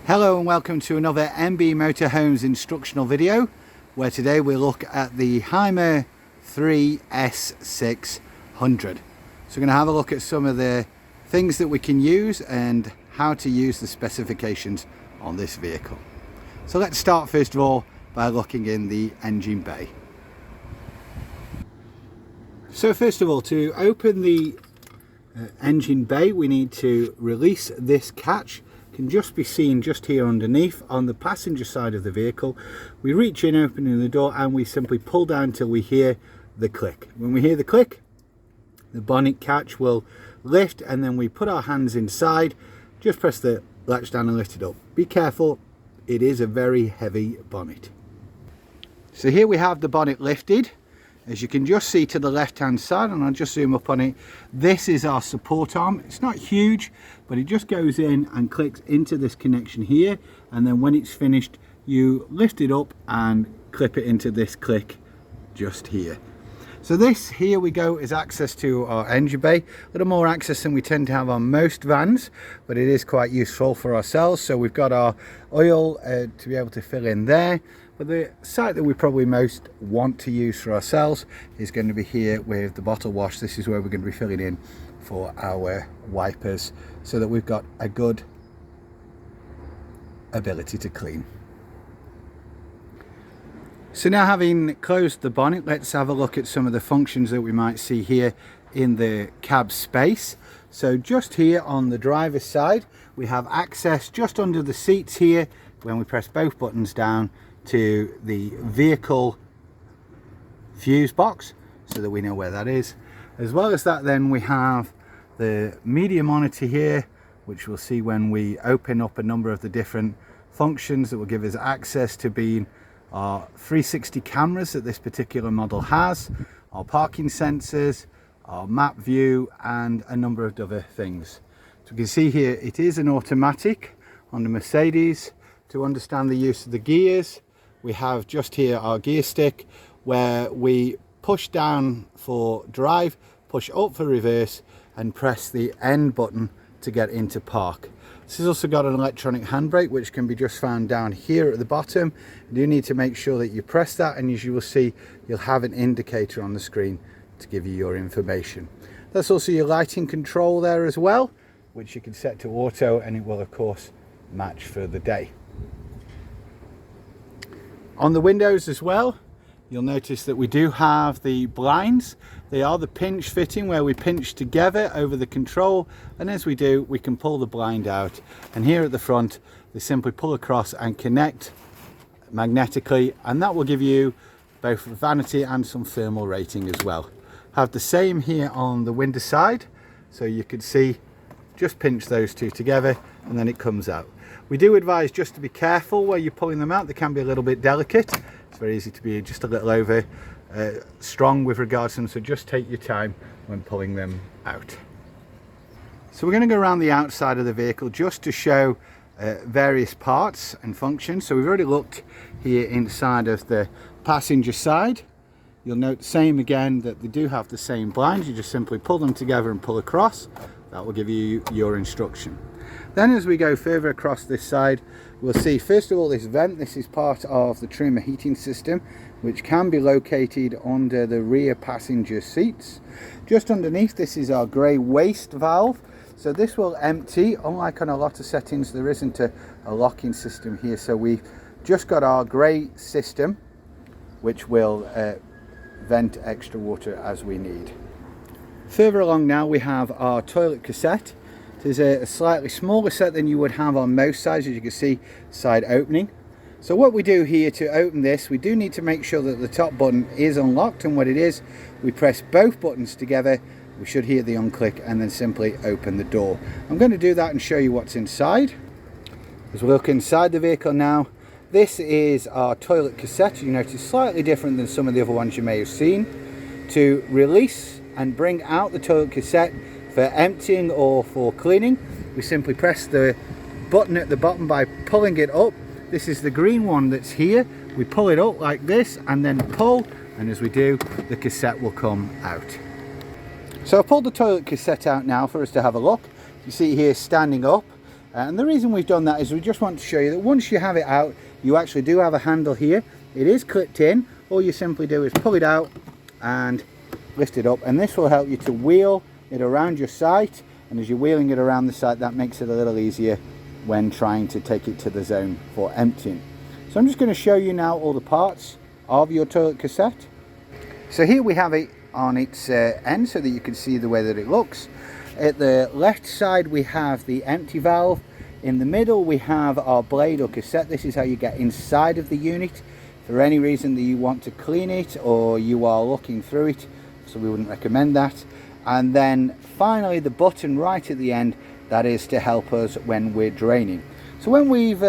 Hello and welcome to another Emm-Bee Motorhomes instructional video, where today we look at the Hymer S600. So we're going to have a look at some of the things that we can use and how to use the specifications on this vehicle. So let's start first of all by looking in the engine bay. So first of all, to open the engine bay, we need to release this catch. Can just be seen just here underneath on the passenger side of the vehicle. We reach in, opening the door, and we simply pull down till we hear the click. When we hear the click, the bonnet catch will lift, and then we put our hands inside, just press the latch down and lift it up. Be careful, it is a very heavy bonnet. So here we have the bonnet lifted. As you can just see to the left hand side, and I'll just zoom up on it, this is our support arm. It's not huge, but it just goes in and clicks into this connection here, and then when it's finished you lift it up and clip it into this click just here. So this, here we go, is access to our engine bay. A little more access than we tend to have on most vans, but it is quite useful for ourselves. So we've got our oil to be able to fill in there. But the site that we probably most want to use for ourselves is going to be here with the bottle wash. This is where we're going to be filling in for our wipers, so that we've got a good ability to clean. So now, having closed the bonnet, let's have a look at some of the functions that we might see here in the cab space. So just here on the driver's side, we have access just under the seats here when we press both buttons down to the vehicle fuse box, so that we know where that is. As well as that, then we have the media monitor here, which we'll see when we open up a number of the different functions that will give us access to being our 360 cameras that this particular model has, our parking sensors, our map view, and a number of other things. So you can see here it is an automatic on the Mercedes. To understand the use of the gears, we have just here our gear stick, where we push down for drive, push up for reverse, and press the end button to get into park. This has also got an electronic handbrake, which can be just found down here at the bottom. You do need to make sure that you press that, and as you will see, you'll have an indicator on the screen to give you your information. That's also your lighting control there as well, which you can set to auto, and it will of course match for the day. On the windows as well, you'll notice that we do have the blinds. They are the pinch fitting, where we pinch together over the control, and as we do, we can pull the blind out. And here at the front, they simply pull across and connect magnetically, and that will give you both vanity and some thermal rating as well. Have the same here on the window side, so you can see, just pinch those two together and then it comes out. We do advise just to be careful where you're pulling them out. They can be a little bit delicate. It's very easy to be just a little over strong with regards to them, so just take your time when pulling them out. So we're going to go around the outside of the vehicle just to show various parts and functions. So we've already looked here inside of the passenger side. You'll note the same again, that they do have the same blinds. You just simply pull them together and pull across. That will give you your instruction. Then as we go further across this side, we'll see first of all this vent. This is part of the trim heating system, which can be located under the rear passenger seats. Just underneath this is our grey waste valve. So this will empty. Unlike on a lot of settings, there isn't a locking system here. So we've just got our grey system, which will vent extra water as we need. Further along now, we have our toilet cassette. There's a slightly smaller set than you would have on most sides, as you can see, side opening. So what we do here to open this, we do need to make sure that the top button is unlocked, and what it is, we press both buttons together. We should hear the unclick and then simply open the door. I'm going to do that and show you what's inside. As we look inside the vehicle now, this is our toilet cassette. You notice slightly different than some of the other ones you may have seen. To release and bring out the toilet cassette for emptying or for cleaning, we simply press the button at the bottom by pulling it up. This is the green one that's here. We pull it up like this and then pull, and as we do, the cassette will come out. So I've pulled the toilet cassette out now for us to have a look. You see here standing up, And the reason we've done that is we just want to show you that once you have it out, you actually do have a handle here. It is clipped in. All you simply do is pull it out and lift it up, and this will help you to wheel it around your site. And as you're wheeling it around the site, that makes it a little easier when trying to take it to the zone for emptying. So I'm just going to show you now all the parts of your toilet cassette. So here we have it on its end so that you can see the way that it looks. At the left side we have the empty valve. In the middle we have our blade or cassette. This is how you get inside of the unit. For any reason that you want to clean it or you are looking through it, so we wouldn't recommend that. And then finally the button right at the end, that is to help us when we're draining. So when we've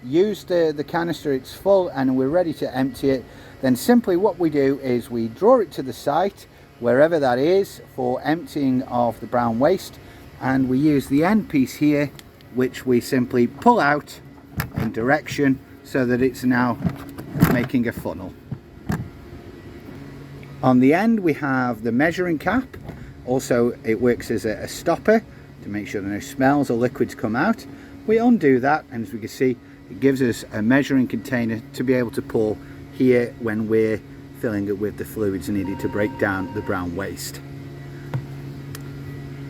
used the canister, it's full and we're ready to empty it, then simply what we do is we draw it to the site, wherever that is, for emptying of the brown waste, and we use the end piece here, which we simply pull out in direction so that it's now making a funnel. On the end we have the measuring cap. Also it works as a stopper to make sure that no smells or liquids come out. We undo that, and as we can see, it gives us a measuring container to be able to pour here when we're filling it with the fluids needed to break down the brown waste.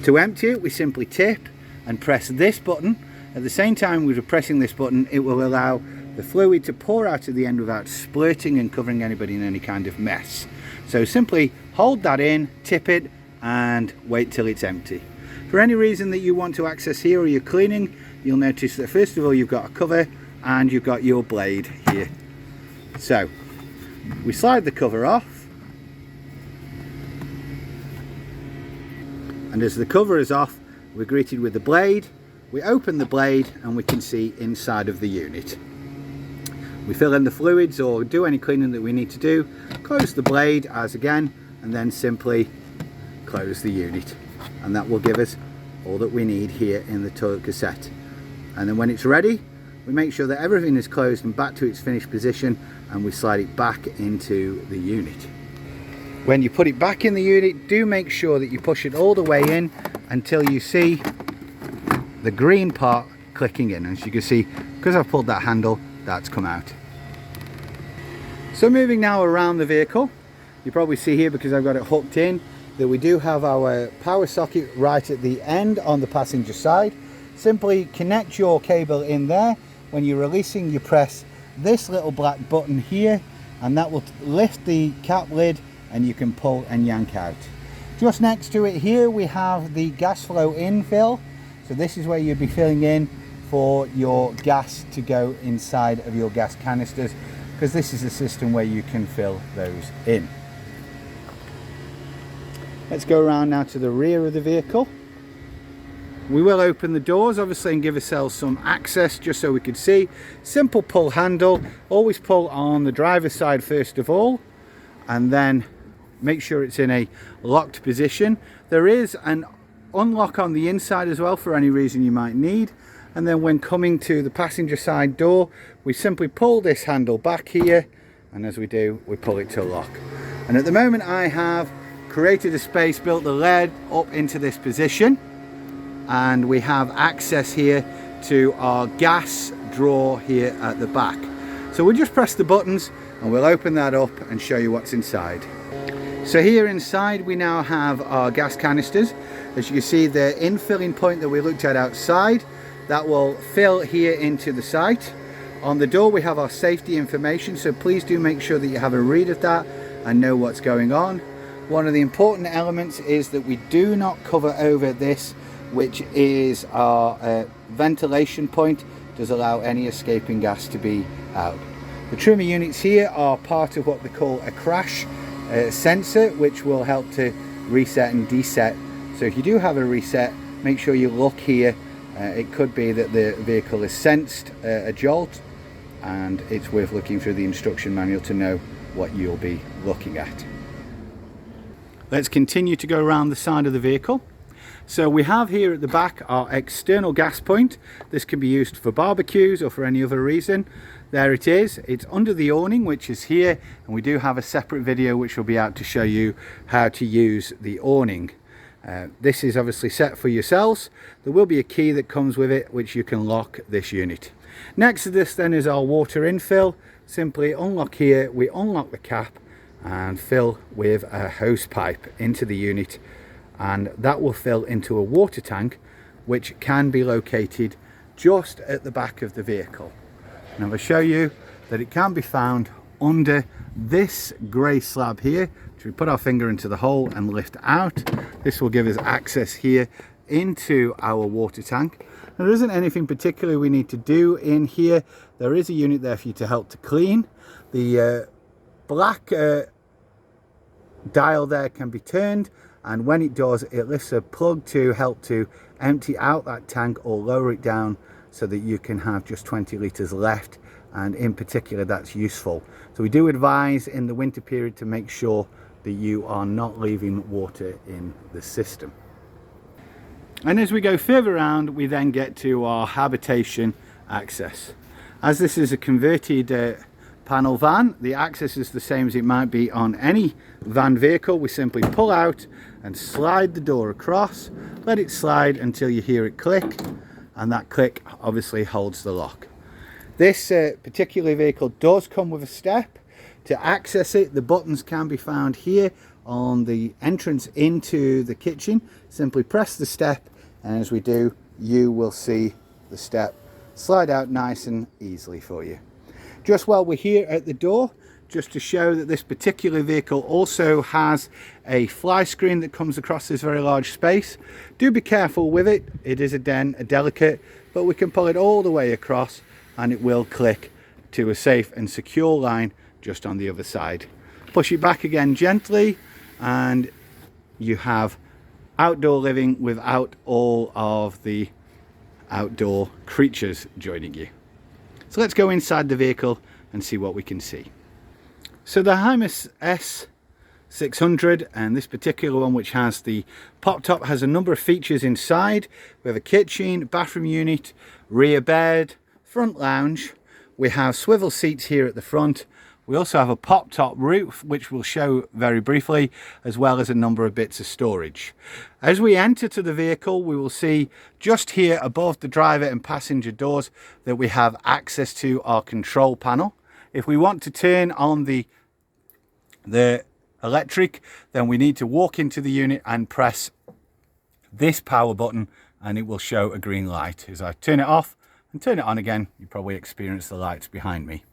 To empty it, we simply tip and press this button. At the same time we're pressing this button, it will allow the fluid to pour out at the end without splurting and covering anybody in any kind of mess. So simply hold that in, tip it, and wait till it's empty. For any reason that you want to access here or you're cleaning, you'll notice that first of all you've got a cover and you've got your blade here. So we slide the cover off, and as the cover is off, we're greeted with the blade. We open the blade and we can see inside of the unit. We fill in the fluids or do any cleaning that we need to do, close the blade as again, and then simply close the unit, and that will give us all that we need here in the toilet cassette. And then when it's ready, we make sure that everything is closed and back to its finished position, and we slide it back into the unit. When you put it back in the unit, do make sure that you push it all the way in until you see the green part clicking in. As you can see, because I've pulled that handle, that's come out. So moving now around the vehicle, you probably see here, because I've got it hooked in, that we do have our power socket right at the end on the passenger side. Simply connect your cable in there. When you're releasing, you press this little black button here, and that will lift the cap lid and you can pull and yank out. Just next to it here we have the gas flow infill. So this is where you'd be filling in for your gas to go inside of your gas canisters, because this is a system where you can fill those in. Let's go around now to the rear of the vehicle. We will open the doors obviously and give ourselves some access just so we can see. Simple pull handle. Always pull on the driver's side first of all, and then make sure it's in a locked position. There is an unlock on the inside as well for any reason you might need. And then when coming to the passenger side door, we simply pull this handle back here, and as we do, we pull it to lock. And at the moment I have created a space, built the lead up into this position, and we have access here to our gas drawer here at the back. So we'll just press the buttons and we'll open that up and show you what's inside. So here inside we now have our gas canisters. As you can see, the infilling point that we looked at outside, that will fill here into the site. On the door we have our safety information, so please do make sure that you have a read of that and know what's going on. One of the important elements is that we do not cover over this, which is our ventilation point. Does allow any escaping gas to be out. The trimmer units here are part of what we call a crash sensor, which will help to reset and deset. So if you do have a reset, make sure you look here. It could be that the vehicle has sensed a jolt, and it's worth looking through the instruction manual to know what you'll be looking at. Let's continue to go around the side of the vehicle. So we have here at the back our external gas point. This can be used for barbecues or for any other reason. There it is. It's under the awning, which is here, and we do have a separate video which will be out to show you how to use the awning. This is obviously set for yourselves. There will be a key that comes with it which you can lock this unit. Next to this then is our water infill. Simply unlock here, we unlock the cap and fill with a hose pipe into the unit, and that will fill into a water tank which can be located just at the back of the vehicle. And I'm going to show you that it can be found under this grey slab here. So we put our finger into the hole and lift out. This will give us access here into our water tank. Now, there isn't anything particular we need to do in here. There is a unit there for you to help to clean. The black dial there can be turned, and when it does, it lifts a plug to help to empty out that tank or lower it down so that you can have just 20 litres left, and in particular that's useful. So we do advise in the winter period to make sure that you are not leaving water in the system. And as we go further around, we then get to our habitation access. As this is a converted panel van, the access is the same as it might be on any van vehicle. We simply pull out and slide the door across, let it slide until you hear it click, and that click obviously holds the lock. This particular vehicle does come with a step. To access it, the buttons can be found here on the entrance into the kitchen. Simply press the step, and as we do, you will see the step slide out nice and easily for you. Just while we're here at the door, just to show that this particular vehicle also has a fly screen that comes across this very large space. Do be careful with it. It is a delicate, but we can pull it all the way across and it will click to a safe and secure line just on the other side. Push it back again gently and you have outdoor living without all of the outdoor creatures joining you. So let's go inside the vehicle and see what we can see. So the Hymer S600, and this particular one, which has the pop top, has a number of features inside. We have a kitchen, bathroom unit, rear bed, front lounge. We have swivel seats here at the front. We also have a pop top roof, which we'll show very briefly, as well as a number of bits of storage. As we enter to the vehicle, we will see just here above the driver and passenger doors that we have access to our control panel. If we want to turn on the electric, then we need to walk into the unit and press this power button and it will show a green light. As I turn it off and turn it on again, you probably experience the lights behind me.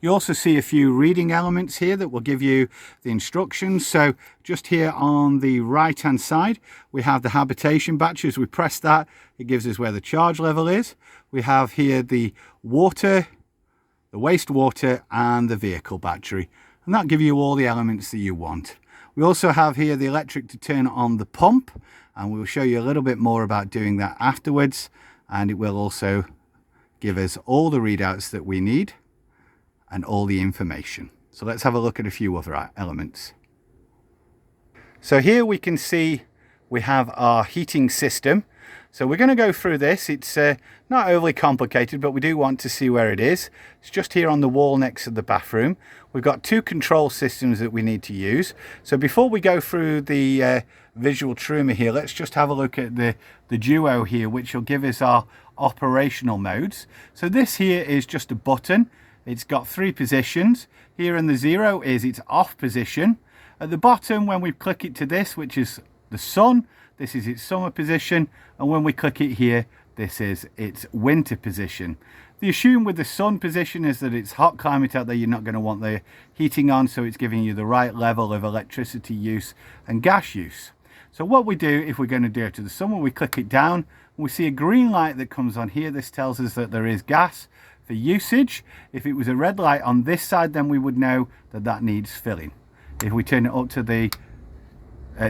You also see a few reading elements here that will give you the instructions. So just here on the right hand side, we have the habitation battery. As we press that, it gives us where the charge level is. We have here the water, the wastewater and the vehicle battery, and that'll give you all the elements that you want. We also have here the electric to turn on the pump, and we'll show you a little bit more about doing that afterwards, and it will also give us all the readouts that we need and all the information. So let's have a look at a few other elements. So here we can see we have our heating system. So we're going to go through this. It's not overly complicated, but we do want to see where it is. It's just here on the wall next to the bathroom. We've got two control systems that we need to use. So before we go through the visual truma here, let's just have a look at the duo here, which will give us our operational modes. So this here is just a button. It's got 3 positions. Here in the 0 is its off position. At the bottom, when we click it to this, which is the sun, this is its summer position, and when we click it here, this is its winter position. The assume with the sun position is that it's hot climate out there, you're not going to want the heating on, so it's giving you the right level of electricity use and gas use. So what we do, if we're going to do it to the sun, when we click it down, we see a green light that comes on here. This tells us that there is gas for usage. If it was a red light on this side, then we would know that that needs filling. If we turn it up to the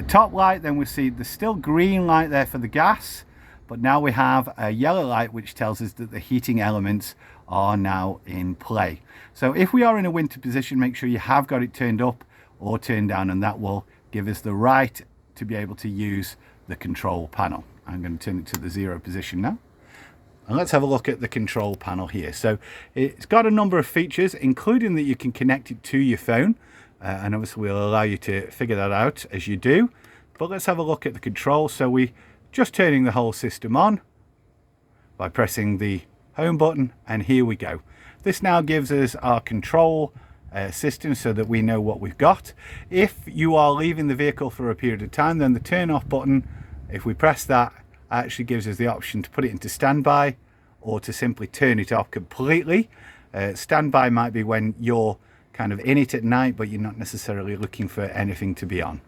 top light, then we see there's still green light there for the gas, but now we have a yellow light which tells us that the heating elements are now in play. So if we are in a winter position, make sure you have got it turned up or turned down, and that will give us the right to be able to use the control panel. I'm going to turn it to the 0 position now. And let's have a look at the control panel here. So it's got a number of features, including that you can connect it to your phone. And obviously we'll allow you to figure that out as you do. But let's have a look at the controls. So we just turning the whole system on by pressing the home button, and here we go. This now gives us our control system so that we know what we've got. If you are leaving the vehicle for a period of time, then the turn off button, if we press that, actually gives us the option to put it into standby or to simply turn it off completely. Standby might be when you're kind of in it at night, but you're not necessarily looking for anything to be on.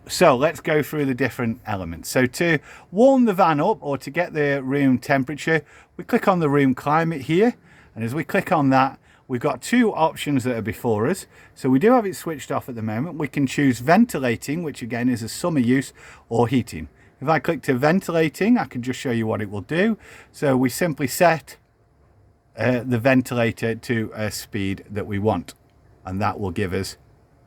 So let's go through the different elements. So to warm the van up, or to get the room temperature, we click on the room climate here, and as we click on that, we've got two options that are before us. So we do have it switched off at the moment. We can choose ventilating, which again is a summer use, or heating. If I click to ventilating, I can just show you what it will do. So we simply set the ventilator to a speed that we want, and that will give us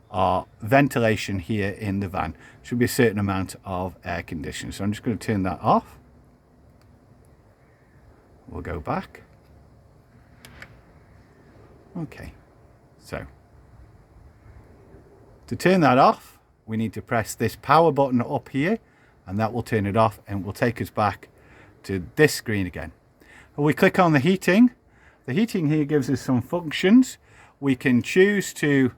our ventilation here in the van. Should be a certain amount of air conditioning. So I'm just going to turn that off. We'll go back. Okay, so to turn that off, we need to press this power button up here, and that will turn it off and will take us back to this screen again. When we click on the heating here gives us some functions. We can choose to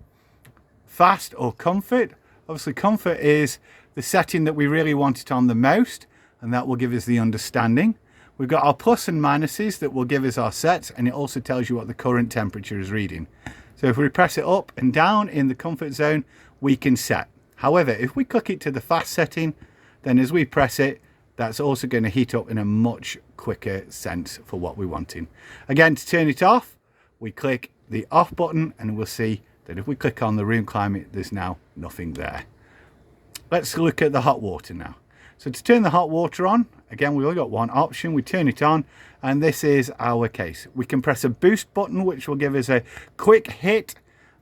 fast or comfort. Obviously comfort is the setting that we really want it on the most, and that will give us the understanding. We've got our plus and minuses that will give us our sets, and it also tells you what the current temperature is reading. So if we press it up and down in the comfort zone, we can set. However, if we click it to the fast setting, then as we press it, that's also going to heat up in a much quicker sense for what we're wanting. Again, to turn it off, we click the off button, and we'll see that if we click on the room climate, there's now nothing there. Let's look at the hot water now. So to turn the hot water on, again, we've only got one option. We turn it on, and this is our case. We can press a boost button, which will give us a quick hit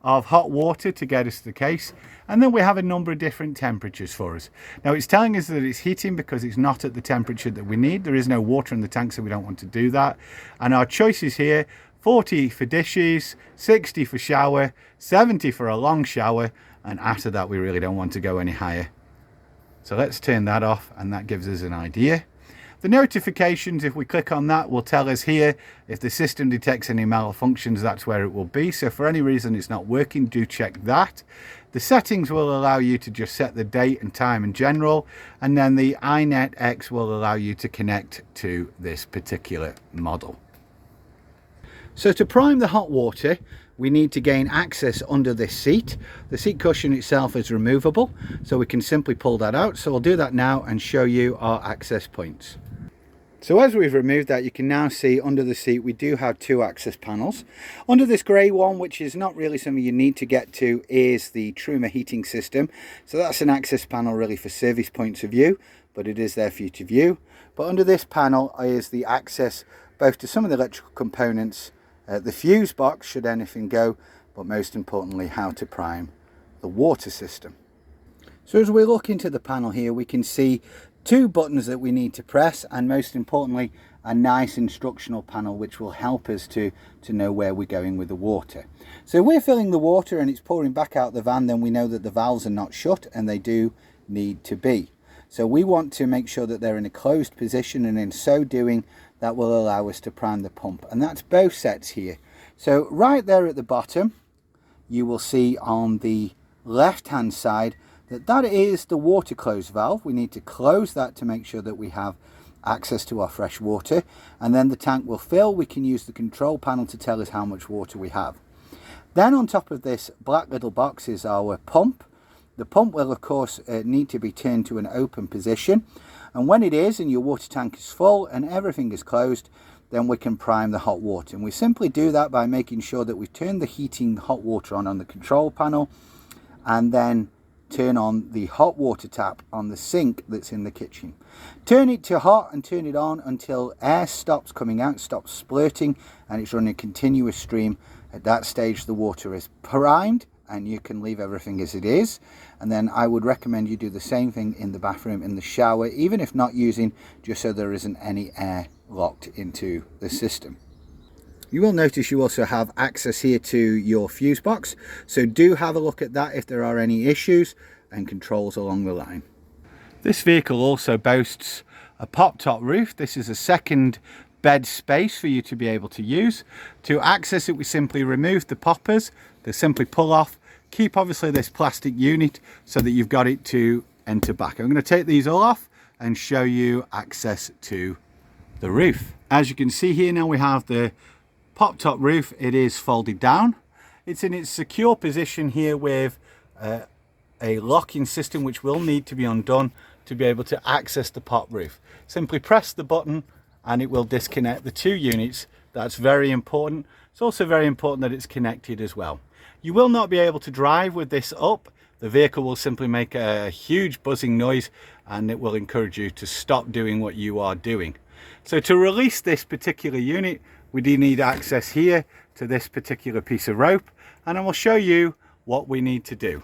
of hot water to get us to the case. And then we have a number of different temperatures for us. Now it's telling us that it's heating because it's not at the temperature that we need. There is no water in the tank, so we don't want to do that. And our choices here, 40 for dishes, 60 for shower, 70 for a long shower, and after that we really don't want to go any higher. So let's turn that off, and that gives us an idea. The notifications, if we click on that, will tell us here if the system detects any malfunctions, that's where it will be. So for any reason it's not working, do check that. The settings will allow you to just set the date and time in general, and then the iNetX will allow you to connect to this particular model. So to prime the hot water, we need to gain access under this seat. The seat cushion itself is removable, so we can simply pull that out. So I'll do that now and show you our access points. So as we've removed that, you can now see under the seat we do have two access panels. Under this grey one, which is not really something you need to get to, is the Truma heating system. So that's an access panel really for service points of view, but it is there for you to view. But under this panel is the access both to some of the electrical components, the fuse box should anything go, but most importantly how to prime the water system. So as we look into the panel here, we can see two buttons that we need to press, and most importantly a nice instructional panel which will help us to know where we're going with the water. So if we're filling the water and it's pouring back out the van, then we know that the valves are not shut, and they do need to be. So we want to make sure that they're in a closed position, and in so doing that will allow us to prime the pump, and that's both sets here. So right there at the bottom you will see on the left hand side that is the water close valve. We need to close that to make sure that we have access to our fresh water, and then the tank will fill. We can use the control panel to tell us how much water we have. Then on top of this black little box is our pump. The pump will of course need to be turned to an open position, and when it is and your water tank is full and everything is closed, then we can prime the hot water. And we simply do that by making sure that we turn the heating hot water on the control panel, and then turn on the hot water tap on the sink that's in the kitchen. Turn it to hot and turn it on until air stops coming out, stops splurting, and it's running a continuous stream. At that stage the water is primed, and you can leave everything as it is. And then I would recommend you do the same thing in the bathroom, in the shower, even if not using, just so there isn't any air locked into the system. You will notice you also have access here to your fuse box, so do have a look at that if there are any issues, and controls along the line. This vehicle also boasts a pop-top roof. This is a second bed space for you to be able to use. To access it, we simply remove the poppers. They simply pull off. Keep obviously this plastic unit so that you've got it to enter back. I'm going to take these all off and show you access to the roof. As you can see here now, we have the pop-top roof. It is folded down. It's in its secure position here with a locking system which will need to be undone to be able to access the pop roof. Simply press the button and it will disconnect the two units. That's very important. It's also very important that it's connected as well. You will not be able to drive with this up. The vehicle will simply make a huge buzzing noise and it will encourage you to stop doing what you are doing. So to release this particular unit, we do need access here to this particular piece of rope, and I will show you what we need to do.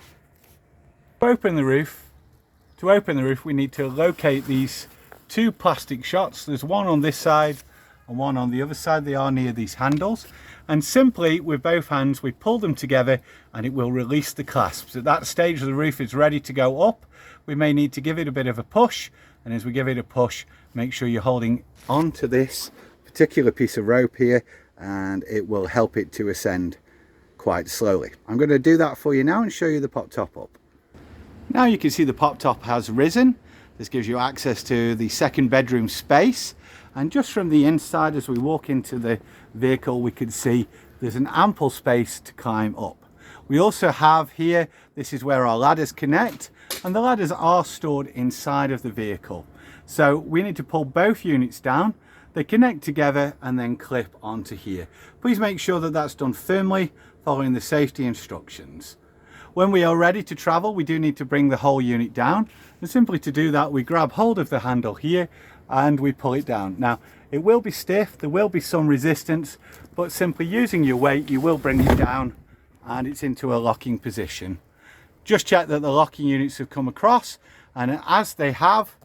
To open the roof, we need to locate these two plastic shots. There's one on this side and one on the other side. They are near these handles, and simply with both hands we pull them together and it will release the clasps. At that stage the roof is ready to go up. We may need to give it a bit of a push, and as we give it a push, make sure you're holding onto this particular piece of rope here and it will help it to ascend quite slowly. I'm going to do that for you now and show you the pop top up. Now you can see the pop top has risen. This gives you access to the second bedroom space, and just from the inside as we walk into the vehicle we can see there's an ample space to climb up. We also have here, this is where our ladders connect, and the ladders are stored inside of the vehicle. So we need to pull both units down. They connect together and then clip onto here. Please make sure that that's done firmly, following the safety instructions. When we are ready to travel, we do need to bring the whole unit down, and simply to do that we grab hold of the handle here and we pull it down. Now it will be stiff, there will be some resistance, but simply using your weight you will bring it down and it's into a locking position. Just check that the locking units have come across, and as they have,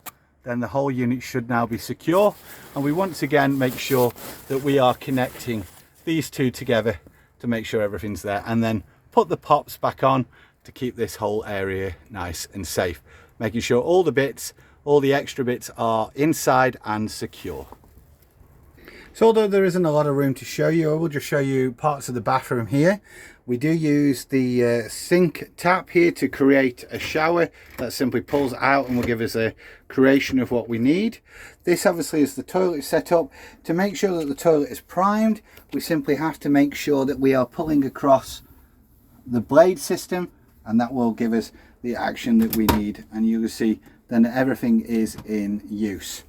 then the whole unit should now be secure, and we once again make sure that we are connecting these two together to make sure everything's there, and then put the pops back on to keep this whole area nice and safe, making sure all the bits, all the extra bits are inside and secure. So although there isn't a lot of room to show you, I will just show you parts of the bathroom here. We do use the sink tap here to create a shower that simply pulls out and will give us a creation of what we need. This obviously is the toilet setup. To make sure that the toilet is primed, we simply have to make sure that we are pulling across the blade system, and that will give us the action that we need, and you will see then everything is in use.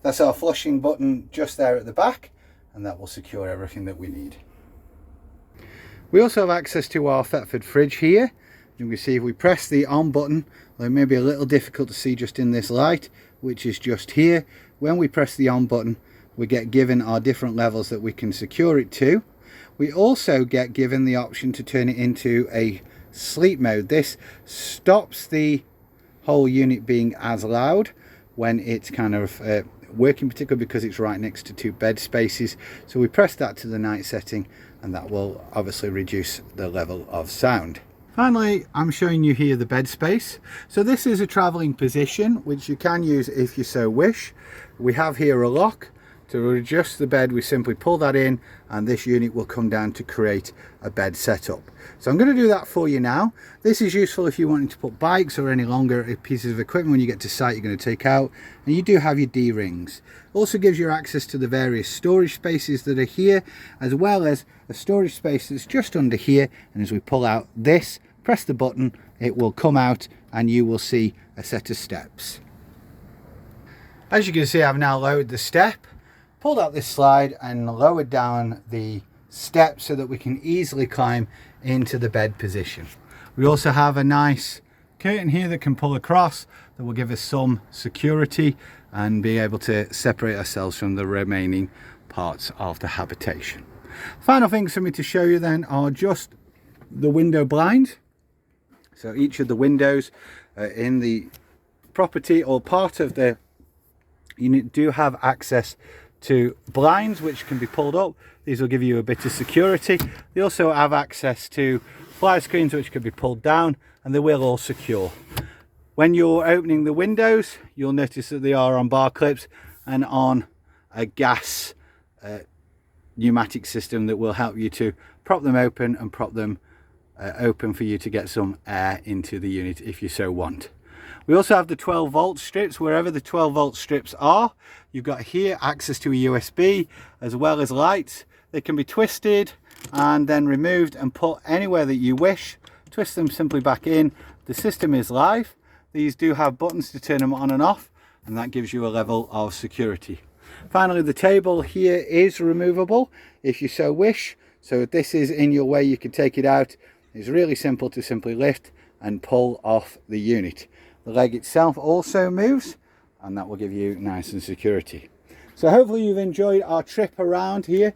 That's our flushing button just there at the back, and that will secure everything that we need. We also have access to our Thetford fridge here. You can see if we press the on button, though it may be a little difficult to see just in this light, which is just here. When we press the on button, we get given our different levels that we can secure it to. We also get given the option to turn it into a sleep mode. This stops the whole unit being as loud when it's kind of working, particularly because it's right next to two bed spaces. So we press that to the night setting, and that will obviously reduce the level of sound. Finally, I'm showing you here the bed space. So this is a traveling position which you can use if you so wish. We have here a lock. To adjust the bed, we simply pull that in and this unit will come down to create a bed setup. So I'm going to do that for you now. This is useful if you're wanting to put bikes or any longer pieces of equipment when you get to site you're going to take out, and you do have your D-rings. Also gives you access to the various storage spaces that are here, as well as a storage space that's just under here, and as we pull out this, press the button, it will come out and you will see a set of steps. As you can see, I've now lowered the step, pulled out this slide and lowered down the steps so that we can easily climb into the bed position. We also have a nice curtain here that can pull across that will give us some security and be able to separate ourselves from the remaining parts of the habitation. Final things for me to show you then are just the window blinds. So each of the windows in the property or part of the unit do have access to blinds which can be pulled up. These will give you a bit of security. They also have access to fly screens which can be pulled down, and they will all secure. When you're opening the windows, you'll notice that they are on bar clips and on a gas pneumatic system that will help you to prop them open and prop them open for you to get some air into the unit if you so want. We also have the 12 volt strips. Wherever the 12 volt strips are, you've got here access to a USB as well as lights. They can be twisted and then removed and put anywhere that you wish. Twist them simply back in. The system is live. These do have buttons to turn them on and off, and that gives you a level of security. Finally, the table here is removable if you so wish. So if this is in your way, you can take it out. It's really simple to simply lift and pull off the unit. The leg itself also moves, and that will give you nice and security. So hopefully you've enjoyed our trip around here.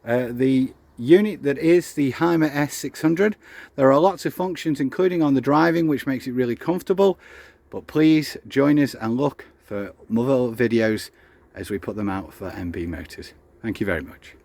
The unit that is the Hymer S600. There are lots of functions, including on the driving, which makes it really comfortable. But please join us and look for more videos as we put them out for Emm-Bee Motors. Thank you very much.